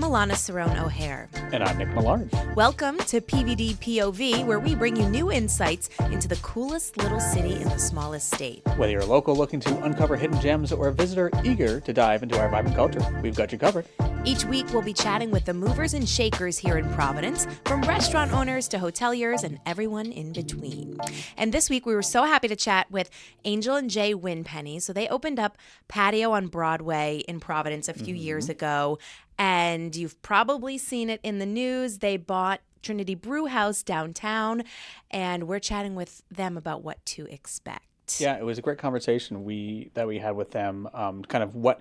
Alana Cerrone O'Hare. And I'm Nick Millard. Welcome to PVD POV, where we bring you new insights into the coolest little city in the smallest state. Whether you're a local looking to uncover hidden gems or a visitor eager to dive into our vibrant culture, we've got you covered. Each week, we'll be chatting with the movers and shakers here in Providence, from restaurant owners to hoteliers and everyone in between. And this week, we were so happy to chat with Angel and Jay Winpenny. So they opened up Patio on Broadway in Providence a few years ago, and you've probably seen it in the news. They bought Trinity Brewhouse downtown, and we're chatting with them about what to expect. Yeah, it was a great conversation that we had with them, kind of what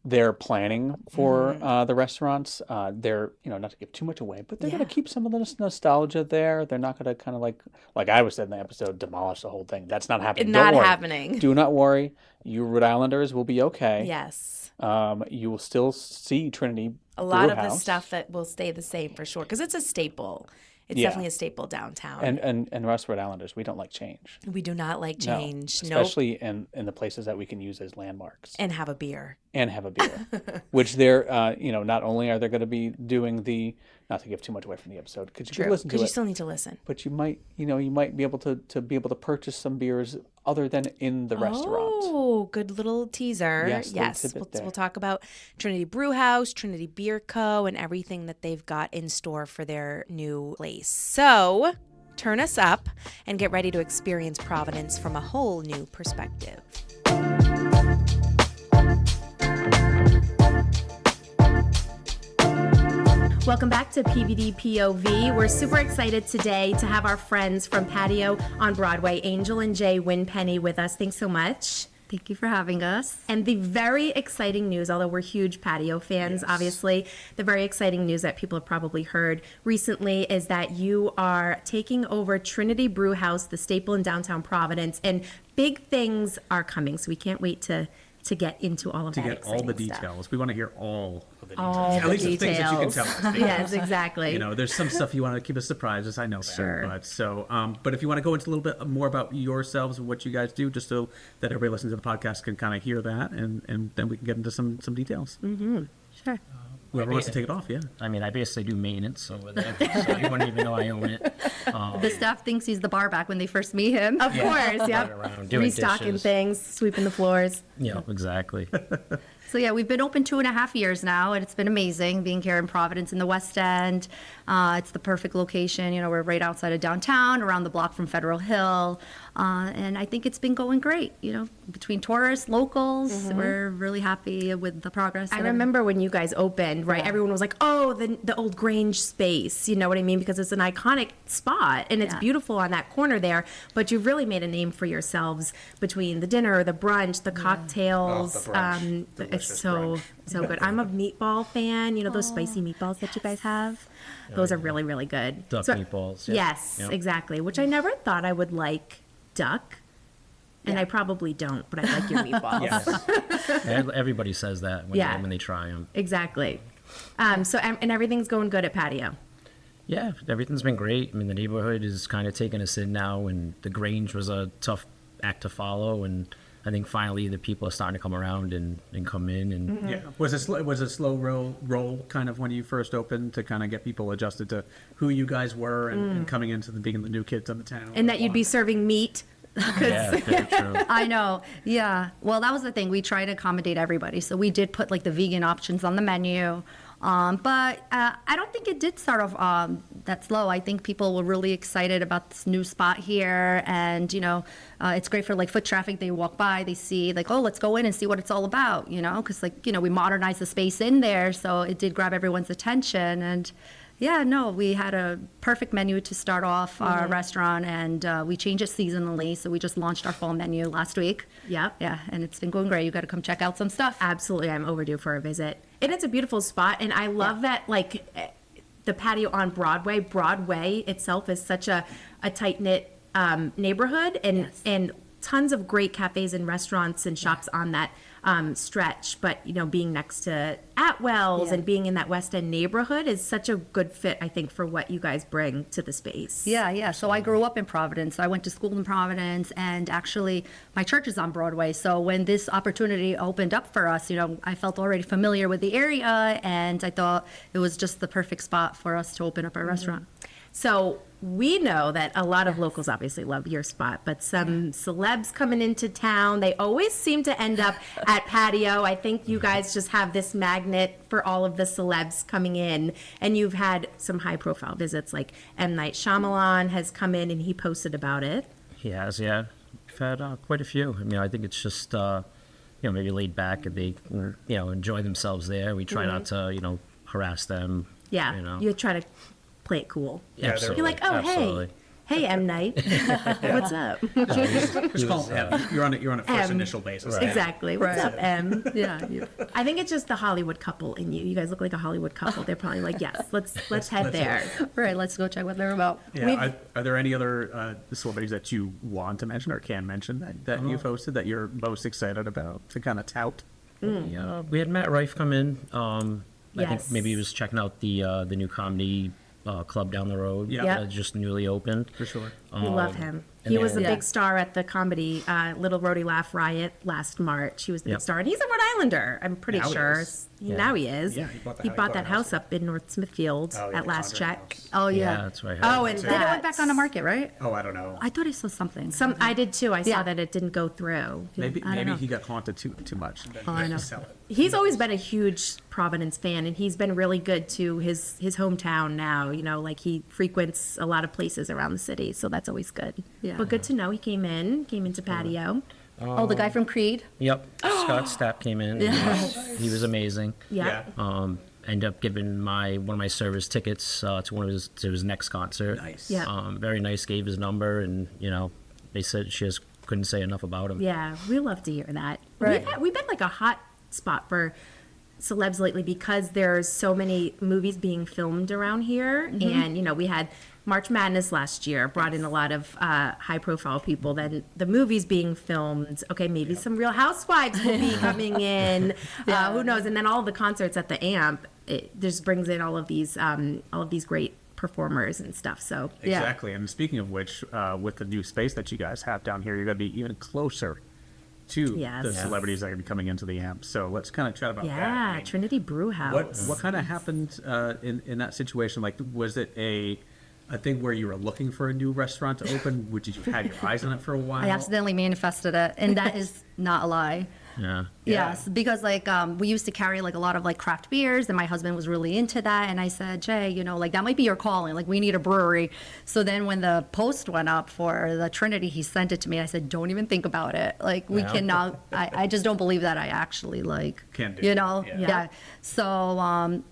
they're planning for the restaurants. They're, not to give too much away, but they're going to keep some of the nostalgia there. They're not going to kind of like I was said in the episode, demolish the whole thing. That's not happening. Not happening. Do not worry. You Rhode Islanders will be okay. Yes. You will still see Trinity A lot Brewhouse. of the stuff that will stay the same for sure, because it's a staple. It's definitely a staple downtown. And us Rhode Islanders, we don't like change. We do not like change. No, especially in the places that we can use as landmarks. And have a beer. Which they're, not only are they going to be doing the, not to give too much away from the episode, because you can listen to it. Because you still need to listen. But you might be able to purchase some beers other than in the restaurant. Oh, good little teaser. Yes. We'll talk about Trinity Brewhouse, Trinity Beer Co, and everything that they've got in store for their new place. So turn us up and get ready to experience Providence from a whole new perspective. Welcome back to PVD POV. We're super excited today to have our friends from Patio on Broadway, Angel and Jay Winpenny, with us. Thanks so much. Thank you for having us. And the very exciting news, although we're huge Patio fans, obviously, the very exciting news that people have probably heard recently is that you are taking over Trinity Brewhouse, the staple in downtown Providence, and big things are coming. So we can't wait to get into all of that. To get all the details. Stuff. We want to hear all of the details. All At the least details. the things that you can tell us. Yes, exactly. There's some stuff you want to keep as surprises. I know that. Sure. But if you want to go into a little bit more about yourselves and what you guys do, just so that everybody listening to the podcast can kind of hear that, and then we can get into some details. Mm-hmm. Sure. Whoever wants to take it off, yeah. I mean, I basically do maintenance over there, so you wouldn't even know I own it. The staff thinks he's the bar back when they first meet him. Of course, yeah. Around doing Restocking dishes. things, sweeping the floors. Yeah, exactly. So yeah, we've been open 2.5 years now, and it's been amazing being here in Providence in the West End. It's the perfect location. We're right outside of downtown, around the block from Federal Hill. And I think it's been going great. Between tourists, locals, we're really happy with the progress. I remember when you guys opened, right? Yeah. Everyone was like, oh, the old Grange space. You know what I mean? Because it's an iconic spot, and it's beautiful on that corner there. But you've really made a name for yourselves between the dinner, the brunch, the cocktails. The brunch. It's so good. I'm a meatball fan. Those spicy meatballs that you guys have? Those are really, really good. Duck meatballs. Yeah. Yes, exactly. Which I never thought I would like duck. And I probably don't, but I like your meatballs. Yes. Everybody says that when they try them. Exactly. And everything's going good at Patio. Yeah, everything's been great. I mean, the neighborhood is kind of taking us in now, and the Grange was a tough act to follow, and I think finally the people are starting to come around and come in. And Yeah. Was it slow roll kind of when you first opened to kind of get people adjusted to who you guys were and coming into being the new kids on the town? And that you'd be serving meat. yeah, very true. I know. Yeah. Well, that was the thing. We try to accommodate everybody. So we did put the vegan options on the menu. But I don't think it did start off that slow. I think people were really excited about this new spot here. And, it's great for foot traffic. They walk by, they see oh, let's go in and see what it's all about, because we modernized the space in there. So it did grab everyone's attention. And yeah, no, we had a perfect menu to start off our restaurant, and we change it seasonally. So we just launched our fall menu last week. Yep. Yeah, and it's been going great. You got to come check out some stuff. Absolutely. I'm overdue for a visit. And it's a beautiful spot. And I love that, the Patio on Broadway. Broadway itself is such a tight-knit neighborhood, and tons of great cafes and restaurants and shops on that stretch, but being next to Atwell's and being in that West End neighborhood is such a good fit, I think, for what you guys bring to the space. Yeah. So I grew up in Providence. I went to school in Providence, and actually my church is on Broadway. So when this opportunity opened up for us, I felt already familiar with the area, and I thought it was just the perfect spot for us to open up our restaurant. So we know that a lot of locals obviously love your spot, but some celebs coming into town, they always seem to end up at Patio. I think you guys just have this magnet for all of the celebs coming in, and you've had some high profile visits, like M. Night Shyamalan has come in and he posted about it. He has, yeah. We've had quite a few. I mean, I think it's just, maybe laid back and they, enjoy themselves there. We try not to, harass them. Yeah, you try to play it cool. Yeah, You're like, oh, absolutely. Hey, M. Night, what's up? Just call him M. You're on a first M. initial basis. Right. Exactly. What's up, M? Yeah. I think it's just the Hollywood couple in you. You guys look like a Hollywood couple. They're probably like, yes, let's head there. Right, let's go check what they're about. Yeah. Are there any other celebrities that you want to mention or can mention that you've hosted that you're most excited about to kind of tout? Yeah, we had Matt Rife come in. I Yes. think maybe he was checking out the new comedy club down the road. Yeah. Yep. Just newly opened. For sure. We love him. and He was a then- big star at the comedy Little Rhodey Laugh Riot last March. He was the big Yep. star, and he's a Rhode Islander. I'm pretty Now he sure. is. Now he is. Yeah, he bought that house up in North Smithfield Oh, yeah, at the last Conjuring check. house. Oh, Yeah, yeah. that's right. Oh, and Then Then it that went back on the market, right? Oh, I don't know. I thought I saw something. I did too. I saw Yeah. that it didn't go through. Maybe I don't know. he got haunted too much. And then Oh, I he know. had to sell it. He's always been a huge Providence fan, and he's been really good to his hometown now. Like he frequents a lot of places around the city, so that's always good. Yeah. But good to know he came into Patio. Oh, the guy from Creed? Yep. Scott Stapp came in. He was amazing. Yeah. Ended up giving one of my servers tickets to his next concert. Nice. Yeah. Very nice. Gave his number, and they said she just couldn't say enough about him. Yeah, we love to hear that. Right. We've been like a hot spot for celebs lately because there's so many movies being filmed around here, and we had March Madness last year brought in a lot of high profile people. Then the movies being filmed. Okay, maybe some Real Housewives will be coming in. Who knows? And then all the concerts at the Amp. It just brings in all of these great performers and stuff. So Yeah. Exactly. And speaking of which, with the new space that you guys have down here, you're going to be even closer to Yes. the Yes. celebrities that are going to be coming into the amp. So let's kind of chat about that. yeah, I mean, Trinity Brewhouse. what kind of happened in that situation? Like, was it a thing where you were looking for a new restaurant to open? Would you had your eyes on it for a while? I accidentally manifested it, and that is not a lie. Yeah. Yeah. Yes, because we used to carry a lot of craft beers, and my husband was really into that. And I said, Jay, that might be your calling. We need a brewery. So then when the post went up for the Trinity, he sent it to me. I said, don't even think about it. We Yeah. cannot. I just don't believe that I actually Can do it. Yeah. Yeah. So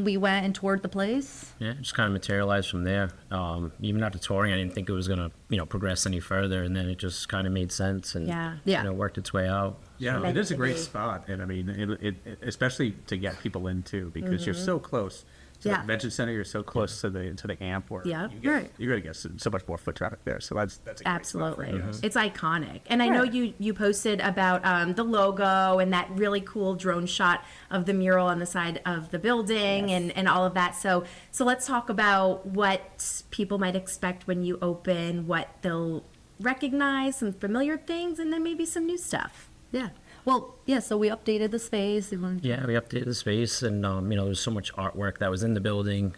we went and toured the place. Yeah, it just kind of materialized from there. Even after touring, I didn't think it was gonna, progress any further, and then it just kind of made sense and Yeah. worked its way out. Yeah, it is a great Eventually. spot, and I mean, it especially to get people in too, because you're so close to the Yeah. convention center. You're so close to the amp, where Yeah. Right. you're gonna get so much more foot traffic there. So that's a great spot for Absolutely. you guys. It's iconic. And I know Right. you posted about the logo and that really cool drone shot of the mural on the side of the building and all of that. So let's talk about what people might expect when you open, what they'll recognize, some familiar things, and then maybe some new stuff. Yeah. Well, yeah. So we updated the space. Yeah, we updated the space, and there was so much artwork that was in the building.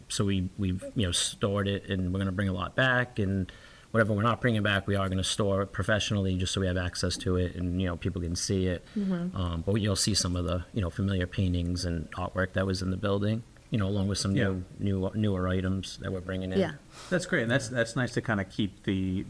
So we've stored it, and we're gonna bring a lot back, and whatever we're not bringing back, we are gonna store it professionally, just so we have access to it, and people can see it. But you'll see some of the familiar paintings and artwork that was in the building, along with some newer items that we're bringing in. Yeah. That's great, and that's nice to kind of keep the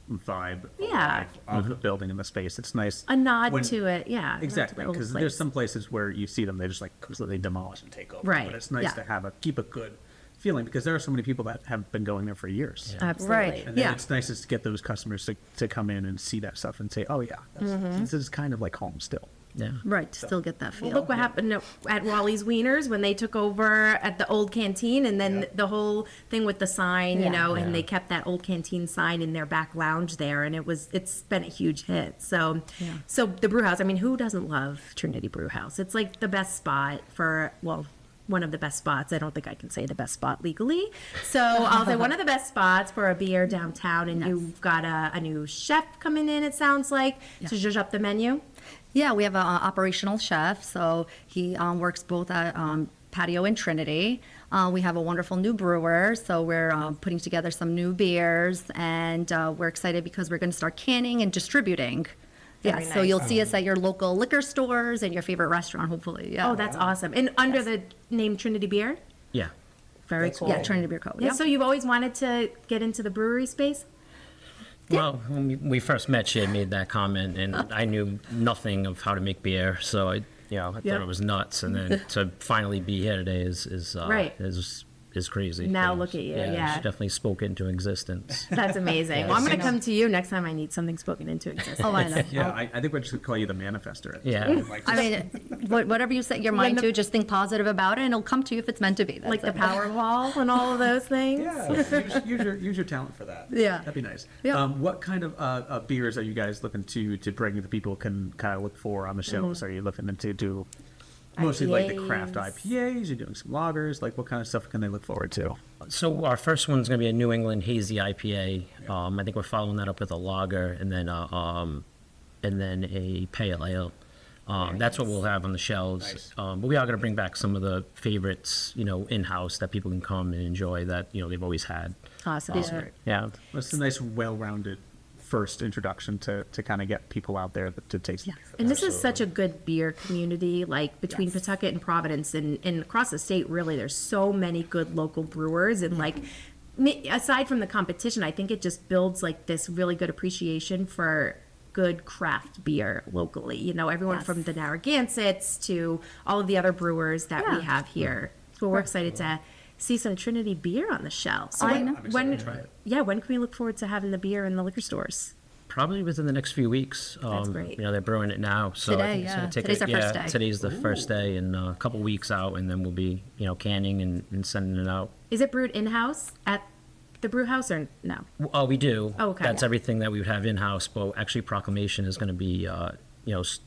vibe Yeah. of the building and the space. It's nice. A nod when- to it, yeah. Exactly, to the because old there's place. some places where you see them, they just completely demolish and take over. Right, But it's nice yeah. to keep a good feeling, because there are so many people that have been going there for years. Absolutely. Right. And then Yeah. it's nice to get those customers to come in and see that stuff and say, oh yeah, this is kind of like home still. Yeah. Right, to still get that feel. Well, look what happened at Wally's Wieners when they took over at the old canteen, and then the whole thing with the sign, you know, and they kept that old canteen sign in their back lounge there, and it's been a huge hit. So, so the brew house. I mean, who doesn't love Trinity Brewhouse? It's like the best spot for, well, one of the best spots. I don't think I can say the best spot legally. So I'll say one of the best spots for a beer downtown, and you've got a new chef coming in, it sounds like, to zhuzh up the menu. Yeah, we have an operational chef, so he works both at Patio and Trinity. We have a wonderful new brewer, so we're putting together some new beers, and we're excited because we're going to start canning and distributing. Yeah, so you'll see us at your local liquor stores and your favorite restaurant, hopefully. Yeah. Oh, that's awesome. And under the name Trinity Beer? Yeah. Very cool. Yeah, Trinity Beer Co. Yeah, so you've always wanted to get into the brewery space? Well, when we first met, she had made that comment, and I knew nothing of how to make beer, so I thought it was nuts. And then to finally be here today is crazy. Now look at you, yeah. She definitely spoke into existence. That's amazing. Well, I'm going to come to you next time I need something spoken into existence. Oh, I know. Yeah, I think we're just going to call you the manifester. Yeah. I mean, whatever you set your mind to, just think positive about it, and it'll come to you if it's meant to be. That's Like the it. Powerball and all of those things? Yeah, use your talent for that. Yeah. That'd be nice. Yeah. What kind of beers are you guys looking to bring that people can kind of look for on the shelves? Are you looking to do mostly like the craft IPAs? You're doing some lagers? Like what kind of stuff can they look forward to? So our first one's going to be a New England hazy IPA. I think we're following that up with a lager, and then a pale ale. That's what we'll have on the shelves. Nice. But we are going to bring back some of the favorites, in-house that people can come and enjoy that, they've always had. Awesome. Yeah. Well, it's a nice, well-rounded first introduction to kind of get people out there to taste. And this is such a good beer community, like between Pawtucket and Providence and across the state, really, there's so many good local brewers. And like, aside from the competition, I think it just builds like this really good appreciation for good craft beer locally. Everyone from the Narragansetts to all of the other brewers that we have here. So we're excited to see some Trinity beer on the shelves. So I'm excited to try it. Yeah, when can we look forward to having the beer in the liquor stores? Probably within the next few weeks. That's great. They're brewing it now. So I Today, think it's gonna yeah. take Today's our first day. Today's the first day, and a couple weeks out, and then we'll be, canning and sending it out. Is it brewed in-house at the brew house or no? Oh, we do. Oh, okay. That's everything that we would have in-house, but actually Proclamation is going to be,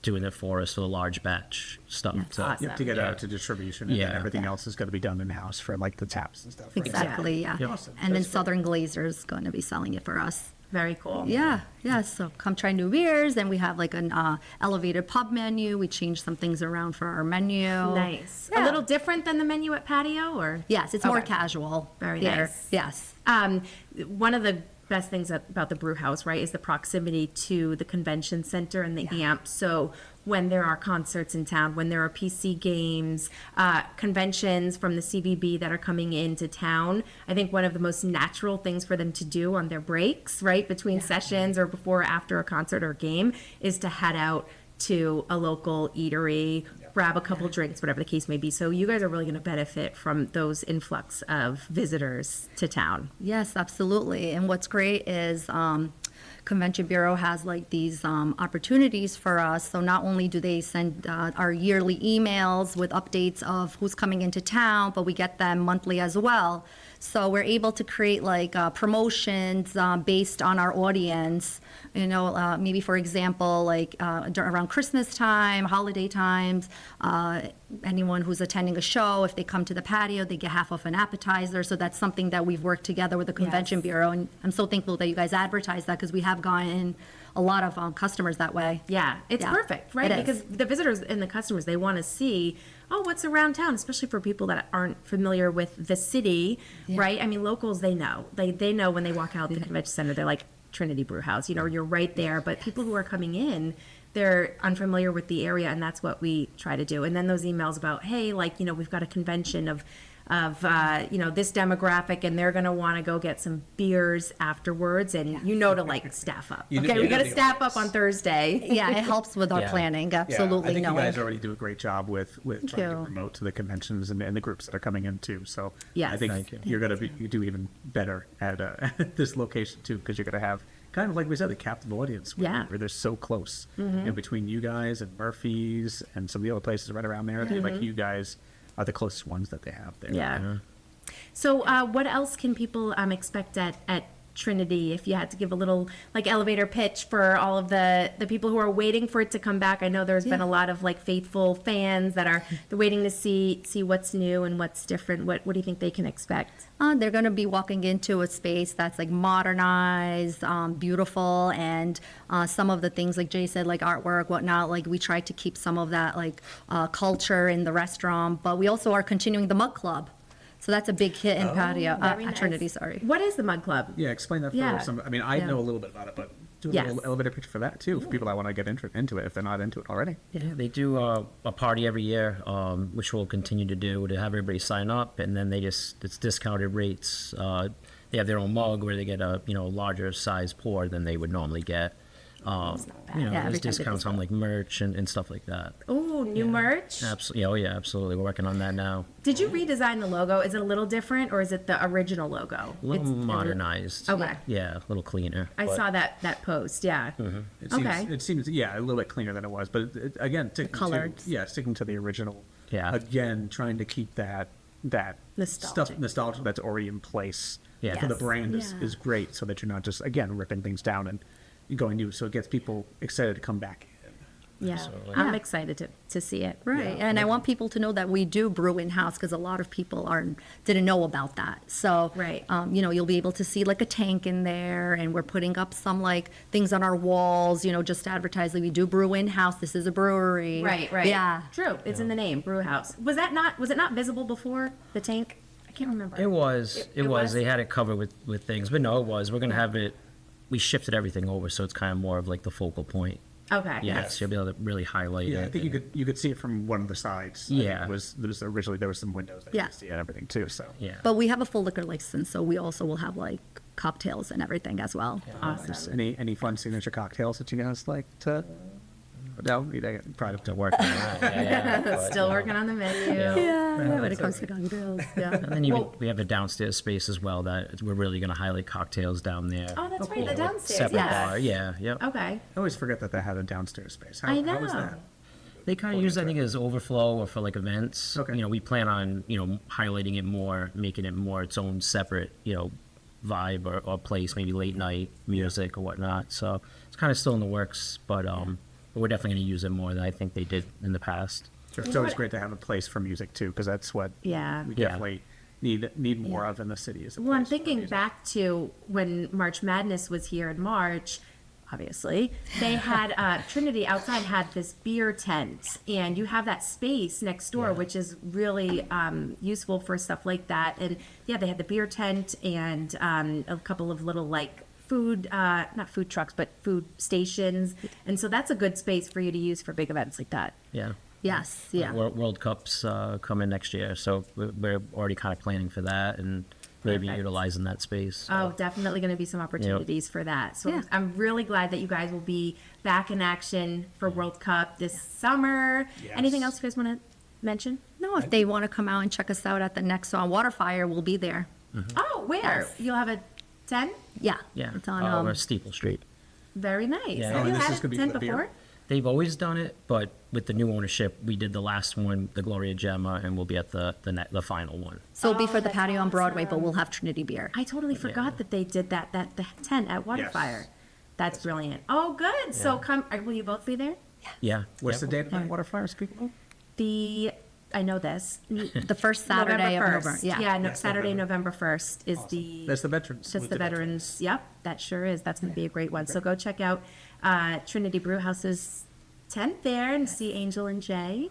doing it for us for the large batch stuff. So, awesome. Yep, to get out to distribution, and then Yeah. everything else is going to be done in-house for like the taps and stuff. right? Exactly, yeah. Awesome. And then Southern Glazer's going to be selling it for us. Very cool. Yeah, so come try new beers. And we have like an elevated pub menu. We changed some things around for our menu. Nice. Yeah. A little different than the menu at Patio, or? Yes, it's more Okay. casual. Very here. nice. Yes. One of the best things about the brew house, right, is the proximity to the convention center and the amp. So when there are concerts in town, when there are PC games, conventions from the CVB that are coming into town, I think one of the most natural things for them to do on their breaks, right, between sessions or before or after a concert or game, is to head out to a local eatery, grab a couple drinks, whatever the case may be. So you guys are really going to benefit from those influx of visitors to town. Yes, absolutely. And what's great is Convention Bureau has like these opportunities for us. So not only do they send our yearly emails with updates of who's coming into town, but we get them monthly as well. So we're able to create like promotions based on our audience. Maybe for example, like around Christmas time, holiday times, anyone who's attending a show, if they come to the patio, they get half off an appetizer. So that's something that we've worked together with the Convention Bureau. And I'm so thankful that you guys advertise that, because we have gotten a lot of customers that way. Yeah, it's perfect, right? It is. Because the visitors and the customers, they want to see, what's around town, especially for people that aren't familiar with the city, right? I mean, locals, they know. They know when they walk out the convention center, they're like, Trinity Brewhouse, you're right there. But people who are coming in, they're unfamiliar with the area, and that's what we try to do. And then those emails about, hey, we've got a convention of this demographic, and they're going to want to go get some beers afterwards, and to staff up. You Okay, do- we got to yeah. staff up on Thursday. Yeah, it helps with our Yeah. planning, Yeah, absolutely. I think you knowing. guys already do a great job with trying to you. promote to the conventions and the groups that are coming in too. So Yes. I think Thank you. you're going to do even better at this location too, because you're going to have kind of like we said, the captive audience. Yeah. Where they're so close. And between you guys and Murphy's and some of the other places right around there, like you guys are the closest ones that they have there. Yeah. So what else can people expect at Trinity, if you had to give a little like elevator pitch for all of the people who are waiting for it to come back? I know there's been a lot of like faithful fans that are waiting to see what's new and what's different. What do you think they can expect? They're going to be walking into a space that's like modernized, beautiful, and some of the things like Jay said, like artwork, whatnot, like we tried to keep some of that like culture in the restaurant, but we also are continuing the Mug Club. So that's a big hit in Patio, Very at nice. Trinity, sorry. What is the Mug Club? Yeah, explain that for Yeah. some. I mean, I know a little bit about it, but do a Yes. little elevator pitch for that too, for people that want to get into it if they're not into it already. Yeah, they do a party every year, which we'll continue to do to have everybody sign up, and then it's discounted rates. They have their own mug where they get a larger size pour than they would normally get. Yeah, There's every time they discounts on like merch and stuff like that. Oh, new merch. Absolutely, oh yeah, absolutely. We're working on that now. Did you redesign the logo? Is it a little different, or is it the original logo? A little modernized. Okay. Yeah, a little cleaner. I but- saw that post. Yeah. It seems, Okay. It seems, a little bit cleaner than it was, but again, colors. sticking to the original. Yeah. Again, trying to keep that Nostalgic. nostalgia that's already in place. Yeah. For the Yes. brand is great, so that you're not just again ripping things down and going new. So it gets people excited to come back in. Yeah. Absolutely. I'm Yeah. excited to see it. Right, and I want people to know that we do brew in-house because a lot of people didn't know about that. So, Right. You'll be able to see like a tank in there, and we're putting up some like things on our walls, just to advertise that we do brew in-house. This is a brewery. Right. Yeah. True. It's in the name, Brew House. Was it not visible before the tank? I can't remember. It was. It was? They had it covered with things, but no, it was. We're gonna have it. We shifted everything over, so it's kind of more of like the focal point. Okay. Yes, you'll be able to really highlight it. Yeah, I think you could see it from one of the sides. I think Yeah. there was some windows that you could see and everything too. So Yeah. But we have a full liquor license, so we also will have like cocktails and everything as well. Awesome. any fun signature cocktails that you guys like to? No, you probably To work on that. Yeah. but, Still working on the menu. Yeah, when it comes to cocktails. Yeah. And then we have a downstairs space as well that we're really going to highlight cocktails down there. Oh, that's right. The downstairs. Separate Yes. bar. Yeah. Yep. Okay. I always forget that they had a downstairs space. I How was know. that? They kind of use, I think, as overflow or for like events. Okay. We plan on, highlighting it more, making it more its own separate, vibe or place, maybe late night music or whatnot. So it's kind of still in the works, but we're definitely going to use it more than I think they did in the past. Sure. It's always great to have a place for music too, because that's what Yeah. we Yeah. definitely need more of in the city. Is a Well, I'm place for thinking music. back to when March Madness was here in March. Obviously, they had Trinity outside had this beer tent, and you have that space next door, which is really useful for stuff like that. And yeah, they had the beer tent and a couple of little like food, not food trucks, but food stations. And so that's a good space for you to use for big events like that. Yeah. Yes. Yeah. World Cups coming next year, so we're already kind of planning for that and maybe Perfect. utilizing that space. Oh, definitely going to be some opportunities for that. So Yeah. I'm really glad that you guys will be back in action for World Cup this summer. Yes. Anything else you guys want to mention? No, if they want to come out and check us out at the next WaterFire, we'll be there. Oh, where? Yes. You'll have a 10? Yeah. Yeah. It's on. Or Steeple Street. Very nice. Yeah. Have Oh, you and this had is gonna be 10 for the beer? before? They've always done it, but with the new ownership, we did the last one, the Gloria Gemma, and we'll be at the final one. So it'll be for the that's patio on Broadway, but awesome. we'll have Trinity beer. I totally forgot that they did that the 10 at WaterFire. Yes. That's brilliant. Oh, good. So will you both be there? Yeah. What's Yep. the date of that WaterFire? Speak about? I know this. The first Saturday of November. Yeah. Yeah, Yes, Saturday, November. November 1st is the... That's the veterans. Just the veterans. Yep, that sure is. That's going to be a great one. So go check out Trinity Brewhouse's tent there and see Angel and Jay.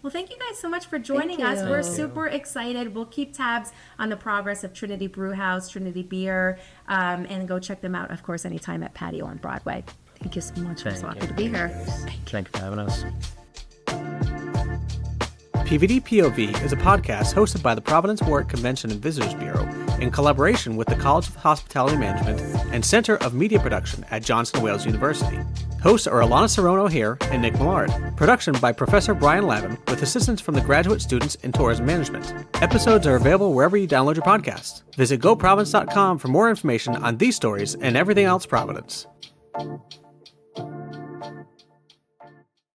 Well, thank you guys so much for joining us. you. We're Thank super excited. We'll keep tabs on the progress of Trinity Brewhouse, Trinity Beer, and go check them out, of course, anytime at Patio on Broadway. Thank you so much. We're so Thank happy to be here. Thank you for having us. PVD POV is a podcast hosted by the Providence Work Convention and Visitors Bureau in collaboration with the College of Hospitality Management and Center of Media Production at Johnson Wales University. Hosts are Alana Sarono here and Nick Millard. Production by Professor Brian Lavin with assistance from the graduate students in tourism management. Episodes are available wherever you download your podcasts. Visit GoProvidence.com for more information on these stories and everything else Providence.